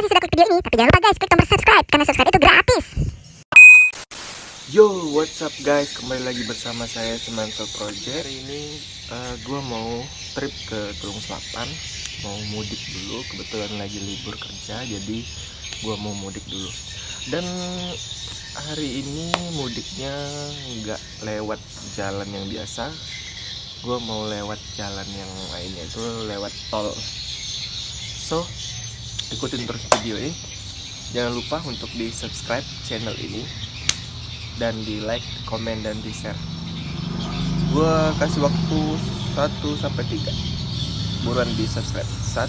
kasih sudah klik video ini. Tapi jangan lupa guys, klik tombol subscribe, karena subscribe itu gratis. Yo, what's up guys? Kembali lagi bersama saya Semanto Project. Hari ini gue mau trip ke Tulung Selatan, mau mudik dulu. Kebetulan lagi libur kerja, jadi gue mau mudik dulu. Dan hari ini mudiknya nggak lewat jalan yang biasa. Gue mau lewat jalan yang lainnya, itu lewat tol. So, ikutin terus video ini. Jangan lupa untuk di subscribe channel ini dan di like, komen, dan di share. Gue kasih waktu 1-3. Buruan di subscribe. 1,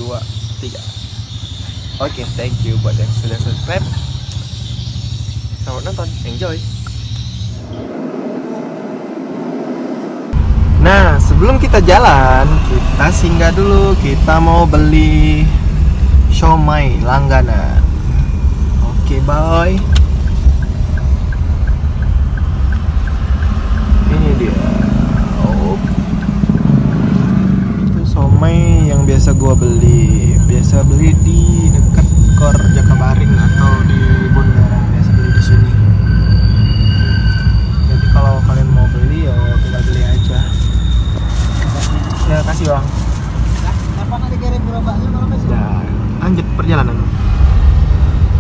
2, 3. Oke, thank you buat yang sudah subscribe. Selamat nonton, enjoy. Nah, sebelum kita jalan, kita singgah dulu. Kita mau beli siomay langganan. Oke, bye. Ini dia. Oh, itu siomay yang biasa gua beli. Biasa beli di dekat Kor Jakabaring atau di Bundaran. Biasa beli di sini. Jadi kalau kalian mau beli ya tinggal beli aja. Ya, kasih bang. Kenapa dikirim gerobaknya malam besok? Nah, lanjut perjalanan.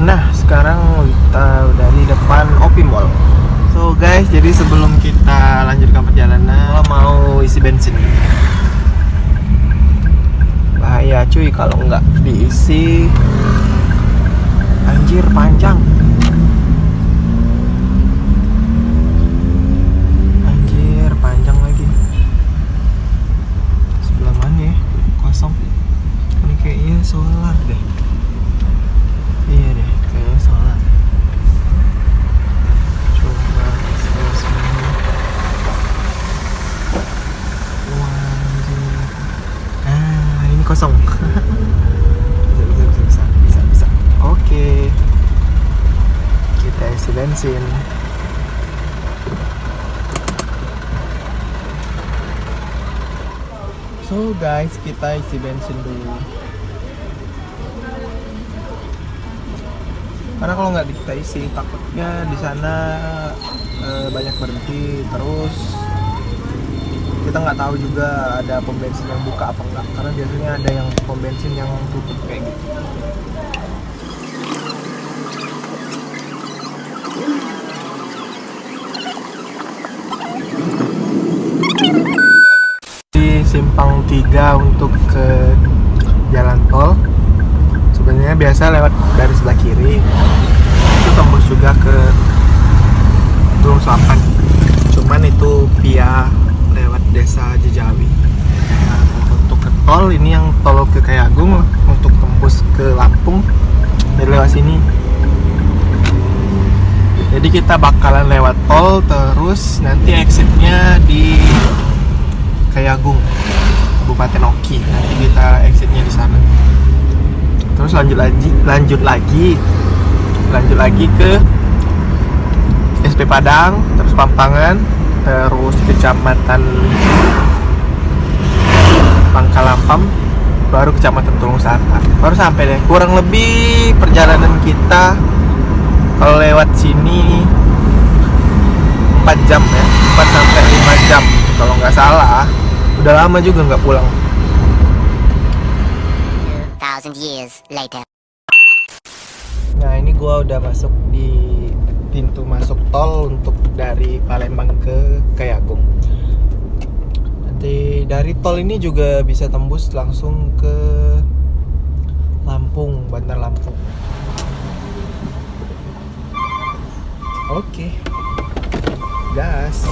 Nah, sekarang kita udah di depan Opi Mall. So guys, jadi sebelum kita lanjutkan perjalanan, gua mau isi bensin. Bahaya cuy kalau nggak diisi. Anjir, panjang. Anjir, panjang lagi. Sebelah mana ya? Kosong. Ini kayaknya solar deh. Iya deh, kayaknya solar. Coba semua. Ah, ini kosong. Bisa. Oke. Kita isi bensin. So guys, kita isi bensin dulu. Karena kalau nggak kita isi, takutnya di sana banyak berhenti. Terus kita nggak tahu juga ada pom bensin yang buka apa enggak. Karena biasanya ada yang pom bensin yang tutup kayak gitu. Simpang 3 untuk ke jalan tol. Sebenarnya biasa lewat dari sebelah kiri. Itu tembus juga ke Tulung Selatan. Cuman itu via lewat desa Jejawi. Nah, untuk ke tol ini yang tol ke Kayagung, untuk tembus ke Lampung dari lewat sini. Jadi kita bakalan lewat tol, terus nanti exitnya di Kayagung, Kabupaten Oki. Nanti kita exitnya di sana. Terus lanjut lagi ke SP Padang, terus Pampangan, terus Kecamatan Pangkalampam, baru Kecamatan Tulung Selatan. Baru sampai deh. Kurang lebih perjalanan kita kalau lewat sini 4 jam ya, 4-5 jam kalau nggak salah. Udah lama juga nggak pulang. 2000 years later. Nah, ini gua udah masuk di pintu masuk tol untuk dari Palembang ke Kayagung. Nanti dari tol ini juga bisa tembus langsung ke Lampung, Bandar Lampung. Oke. Gas.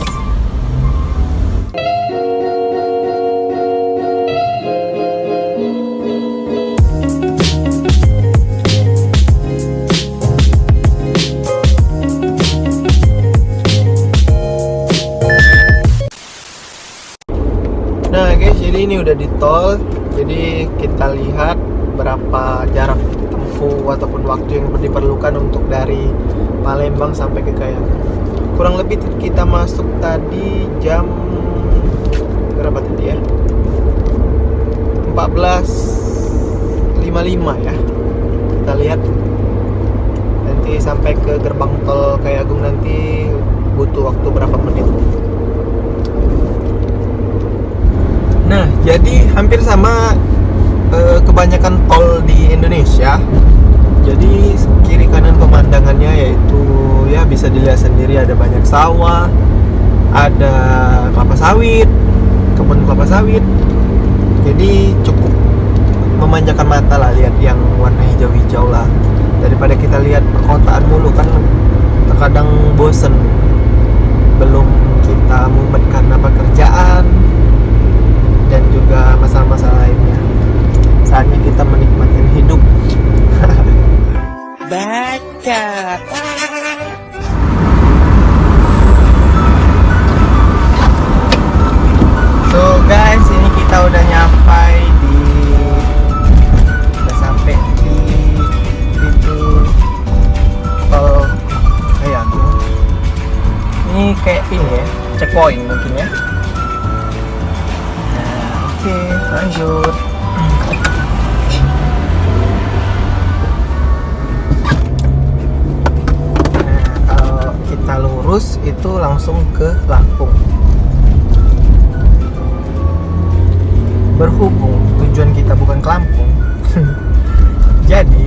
Nah guys, jadi ini udah di tol. Jadi kita lihat berapa jarak tempuh ataupun waktu yang diperlukan untuk dari Palembang sampai ke Kayagung. Kurang lebih kita masuk tadi jam berapa tadi ya? 14.55 ya. kita lihat nanti sampai ke gerbang tol Kayagung nanti butuh waktu berapa menit. Nah, jadi hampir sama kebanyakan tol di Indonesia. Jadi kiri kanan pemandangannya yaitu ya bisa dilihat sendiri, ada banyak sawah, ada kelapa sawit, kebun kelapa sawit. Jadi cukup memanjakan mata lah lihat yang warna hijau-hijau lah, daripada kita lihat perkotaan mulu kan terkadang bosen. Belum kita mumet karena pekerjaan dan juga masalah-masalah lainnya. Saatnya kita menikmati hidup. Baca. So guys, ini kita udah sampai di pintu tol Kayagung. Ini kayak ini ya, checkpoint mungkin ya. Nah, oke, lanjut. Nah, kalau kita lurus itu langsung ke Lampung. Berhubung tujuan kita bukan ke Lampung, jadi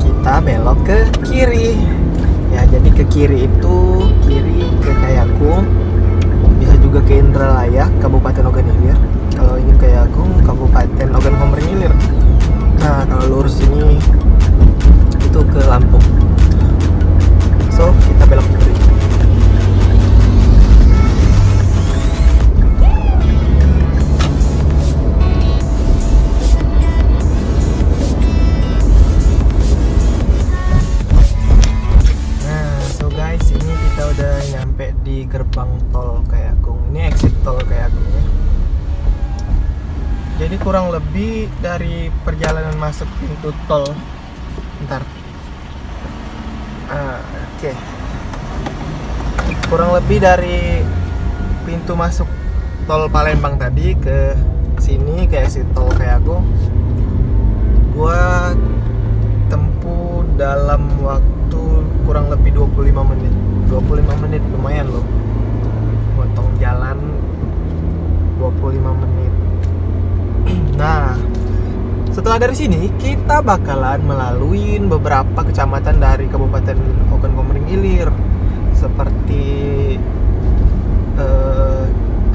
kita belok ke kiri. Ya, jadi ke kiri itu kiri ke Kayagung, bisa juga ke Indralaya, Kabupaten Ogan Ilir. Kalau ingin Kayagung, Kabupaten Ogan Komering Ilir. Nah, kalau lurus ini itu ke Lampung. So, kita belok ke kiri. Di gerbang tol Kayagung. Ini exit tol Kayagung ya. Jadi kurang lebih dari perjalanan masuk pintu tol. Bentar. Oke. Kurang lebih dari pintu masuk tol Palembang tadi ke sini ke exit tol Kayagung, gua tempuh dalam waktu kurang lebih 25 menit. 25 menit lumayan loh, potong jalan 25 menit. Nah, setelah dari sini kita bakalan melalui beberapa kecamatan dari Kabupaten Ogan Komering Ilir, seperti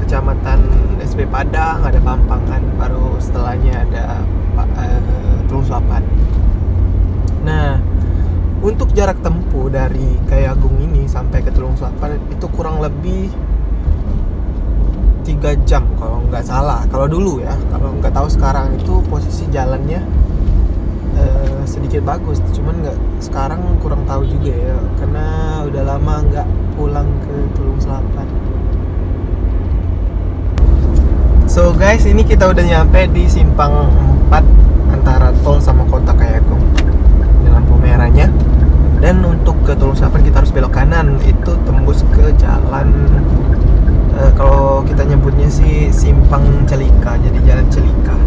Kecamatan SB Padang, ada Pampangan, baru setelahnya ada Tulung Selapan. Nah, untuk jarak tempuh dari Kayagung ini sampai ke Tulung Selapan itu kurang lebih 3 jam kalau nggak salah. Kalau dulu ya, kalau nggak tahu sekarang itu posisi jalannya sedikit bagus, cuman nggak sekarang kurang tahu juga ya, karena udah lama nggak pulang ke Tulung Selapan. So guys, ini kita udah nyampe di simpang 4 antara tol sama kota Kayagung. Ini lampu merahnya. Dan untuk ke Tulung Selapan kita harus belok kanan, itu tembus ke jalan kalau kita nyebutnya sih simpang Celika, jadi jalan Celika.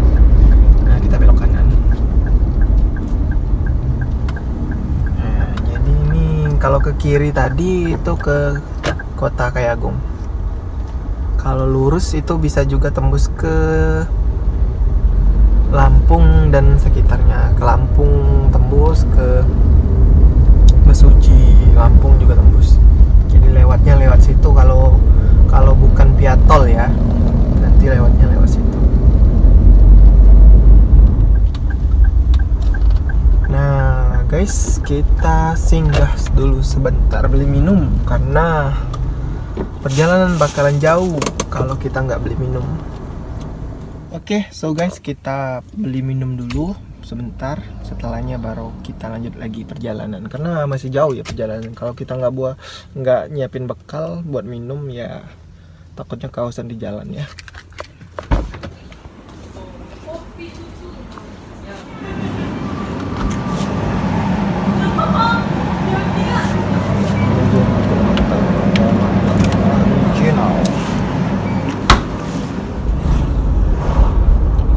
Nah, kita belok kanan. Nah, jadi ini kalau ke kiri tadi itu ke kota Kayagung. Kalau lurus itu bisa juga tembus ke Lampung dan sekitarnya. Ke Lampung tembus, ke Mesuji, Lampung juga tembus. Jadi lewatnya lewat situ kalau bukan via tol ya. Nanti lewatnya lewat situ. Nah, guys, kita singgah dulu sebentar beli minum karena perjalanan bakalan jauh kalau kita nggak beli minum. Oke, so guys, kita beli minum dulu sebentar, setelahnya baru kita lanjut lagi perjalanan karena masih jauh ya perjalanan. Kalau kita nggak nyiapin bekal buat minum ya takutnya kehausan di jalan ya.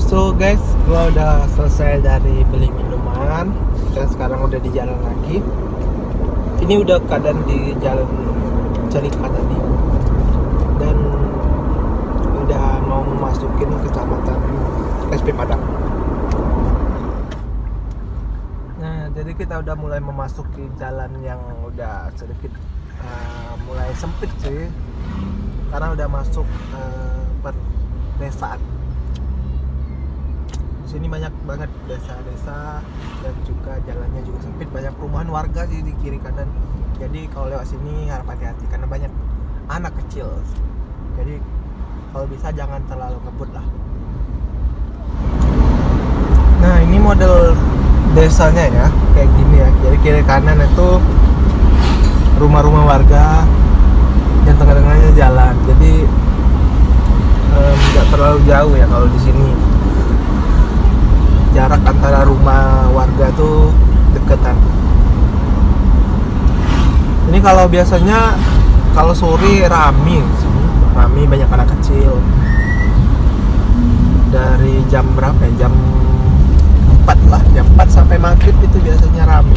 So guys, gua udah selesai dari beli minuman dan sekarang udah di jalan lagi. Ini udah keadaan di jalan Celika tadi dan udah mau masukin kecamatan SP Padang. Nah, jadi kita udah mulai memasuki jalan yang udah sedikit mulai sempit sih, karena udah masuk pedesaan. Di sini banyak banget desa-desa dan juga jalannya juga sempit, banyak perumahan warga sih di kiri kanan. Jadi kalau lewat sini harap hati-hati karena banyak anak kecil. Jadi kalau bisa jangan terlalu ngebut lah. Nah, ini model desanya ya, kayak gini ya. Jadi kiri kanan itu rumah-rumah warga, yang tengah-tengahnya jalan. Jadi nggak terlalu jauh ya kalau di sini. Jarak antara rumah warga tuh deketan. Ini kalau biasanya kalau sore rame banyak anak kecil. Dari jam berapa ya? Jam 4 lah, jam 4 sampai maghrib itu biasanya rame.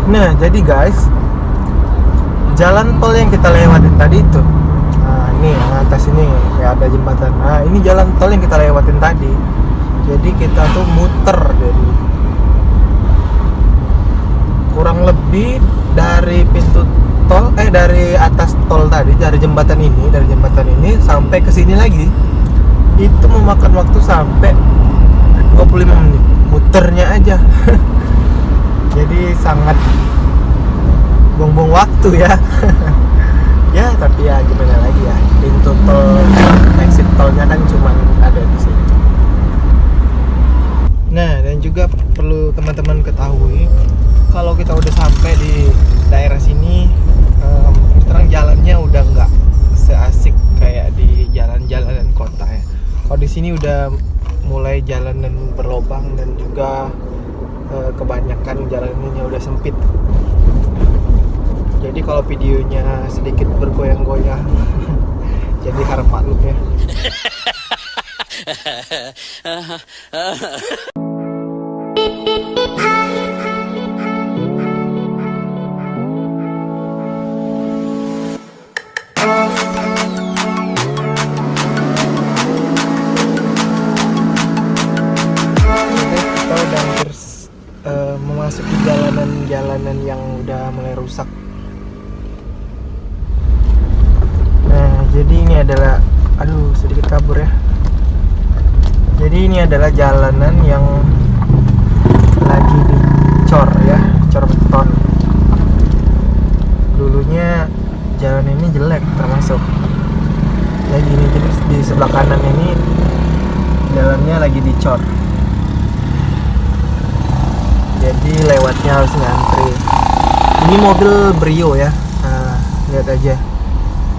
Nah, jadi guys, jalan tol yang kita lewatin tadi itu, nah ini yang atas ini ya, ada jembatan. Nah, ini jalan tol yang kita lewatin tadi. Jadi kita tuh muter dari kurang lebih dari pintu tol, dari atas tol tadi, dari jembatan ini sampai ke sini lagi itu memakan waktu sampai 25 menit muternya aja. Jadi sangat buang-buang waktu ya. Ya tapi ya gimana lagi ya, pintu tol, exit tolnya kan cuma ada di sini. Nah, dan juga perlu teman-teman ketahui, kalau kita udah sampai di daerah sini, terang jalannya udah nggak seasik kayak di jalan-jalan kota ya. Kalau di sini udah mulai jalanan berlobang dan juga kebanyakan jalanannya udah sempit. Jadi kalau videonya sedikit bergoyang-goyang, jadi harap maklum ya. Memasuki jalanan yang udah mulai rusak. Nah, jadi ini adalah, sedikit kabur ya. Jadi ini adalah jalanan yang lagi dicor ya, cor beton. Dulunya jalan ini jelek termasuk. Ya gini, jadi di sebelah kanan ini jalannya lagi dicor. Jadi lewatnya harus ngantri. Ini mobil Brio ya. Nah, lihat aja.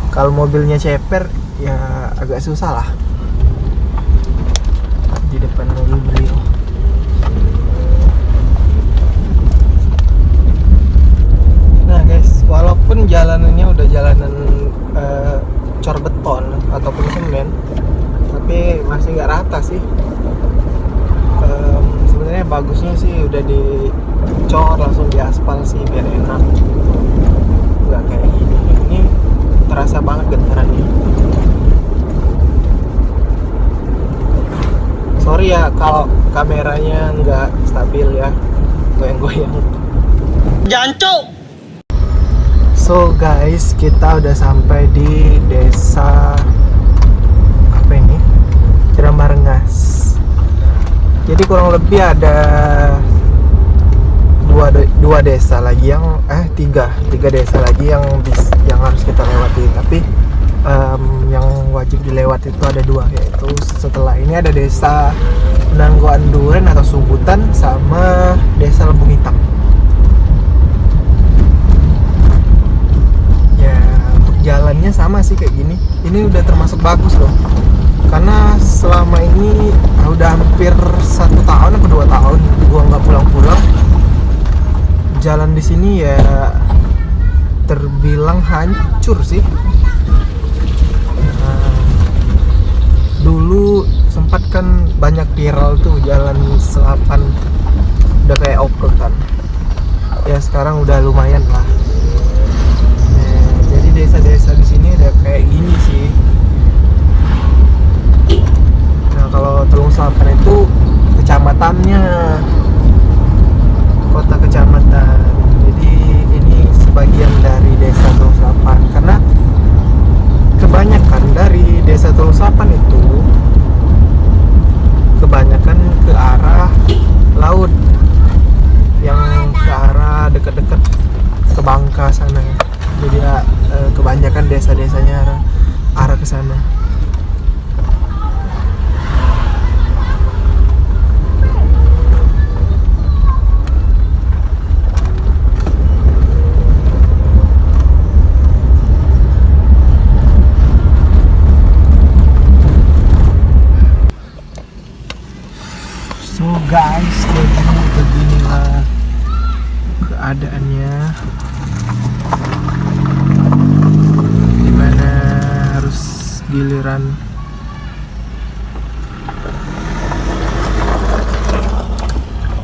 Kalau mobilnya ceper ya agak susah lah. Di depan mobil Brio. Nah guys, walaupun jalanannya udah jalanan cor beton ataupun semen, tapi masih nggak rata sih. Sebenarnya bagusnya sih udah dicor langsung di aspal sih biar enak, nggak kayak gini. Ini terasa banget getarannya. Sorry ya kalau kameranya nggak stabil ya, goyang-goyang. Jancuk. So guys, kita udah sampai di desa apa ini? Cirambarengas. Jadi kurang lebih ada dua desa lagi yang tiga desa lagi yang harus kita lewati. Tapi yang wajib dilewati itu ada dua, yaitu setelah ini ada desa Nanggoan Duren atau Subutan sama desa Lembung Hitam. Ya, untuk jalannya sama sih kayak gini. Ini udah termasuk bagus loh. Karena selama ini udah hampir 1 tahun atau 2 tahun gua nggak pulang-pulang. Jalan di sini ya terbilang hancur sih. Dulu sempat kan banyak viral tuh jalan selapan udah kayak off-road kan. Ya sekarang udah lumayan lah. Nah, jadi desa-desa di sini udah kayak gini sih. Nah, kalau Telung Selatan itu kecamatannya, kota kecamatan. Jadi ini sebagian dari desa Telung Selatan, karena kebanyakan dari desa Telung Selatan itu kebanyakan ke arah laut, yang ke arah dekat-dekat ke Bangka sana. Jadi kebanyakan desa-desanya arah ke sana. So guys, jadi beginilah keadaannya, dimana harus giliran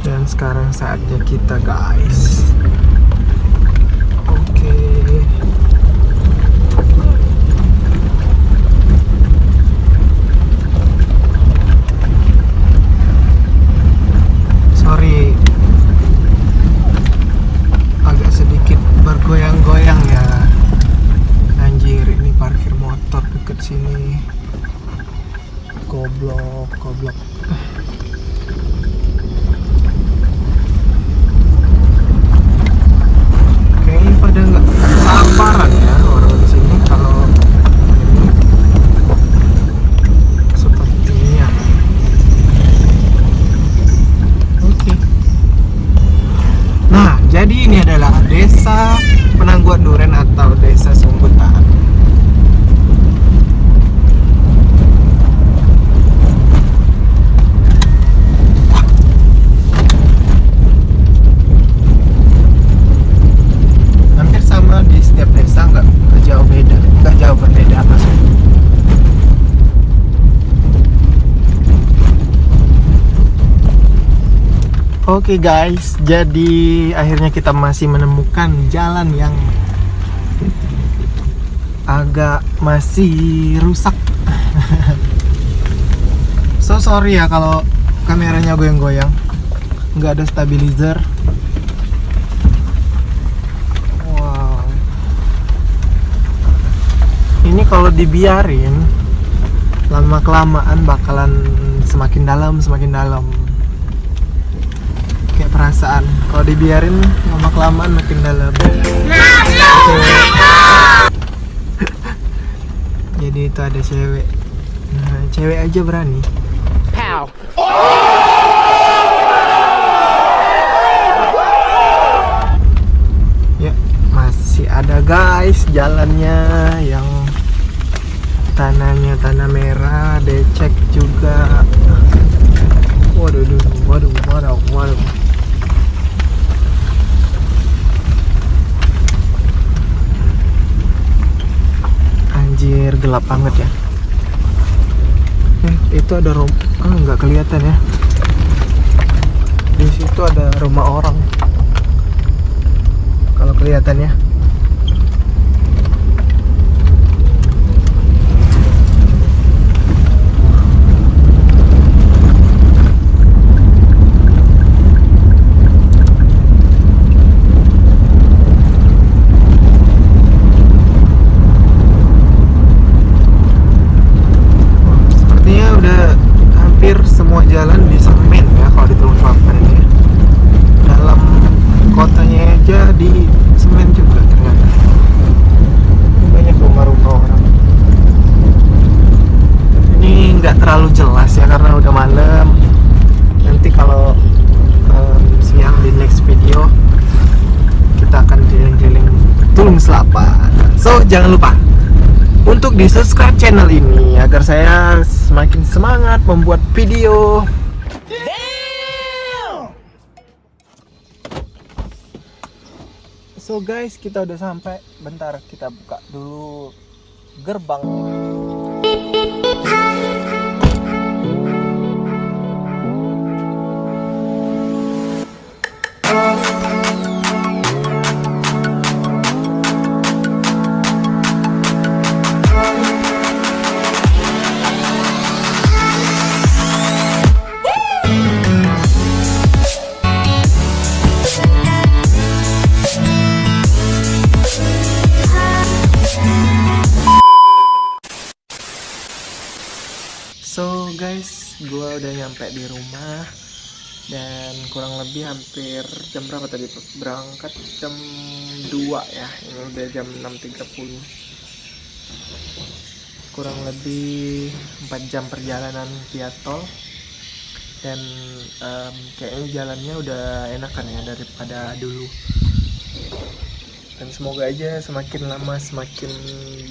dan sekarang saatnya kita guys. Oke. Sorry, agak sedikit bergoyang-goyang ya. Anjir, ini parkir motor deket sini. Goblok. Kayaknya pada nggak sabaran ya orang di sini kalau ini. Sepertinya. Oke. Nah, jadi ini adalah Desa Penangguhan Duren atau Desa Sumbutan. Hampir sama di setiap desa, nggak jauh berbeda maksudnya. Oke guys, jadi akhirnya kita masih menemukan jalan yang agak masih rusak. So sorry ya kalau kameranya goyang-goyang, nggak ada stabilizer. Wow, ini kalau dibiarin lama-kelamaan bakalan semakin dalam. Kayak perasaan kalau dibiarin lama-kelamaan makin dalam. Jadi itu ada cewek. Nah, cewek aja berani. Ya, masih ada guys jalannya yang tanahnya tanah merah, becek juga. Waduh. Anjir, gelap banget ya. Itu ada nggak kelihatan ya. Di situ ada rumah orang. Kalau kelihatan ya. Semua jalan di semen ya kalau di Telung Selatan ini ya. Dalam kotanya aja di semen juga ternyata. Banyak rumah-rumah orang. Ini nggak terlalu jelas ya karena udah malam. Nanti kalau siang di next video kita akan keliling-keliling Telung Selatan. So jangan lupa untuk di subscribe channel ini agar saya semakin semangat membuat video. So guys, kita udah sampai. Bentar, kita buka dulu gerbang. So guys, gue udah nyampe di rumah dan kurang lebih hampir jam berapa tadi berangkat? Jam 2 ya, ini udah jam 6.30. Kurang lebih 4 jam perjalanan via tol. Dan kayaknya jalannya udah enakan ya daripada dulu. Dan semoga aja semakin lama semakin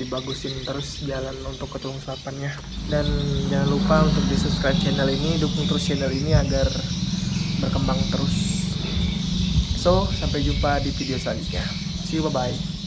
dibagusin terus jalan untuk ke Tulung Selapannya. Dan jangan lupa untuk di subscribe channel ini, dukung terus channel ini agar berkembang terus. So, sampai jumpa di video selanjutnya. See you, bye-bye.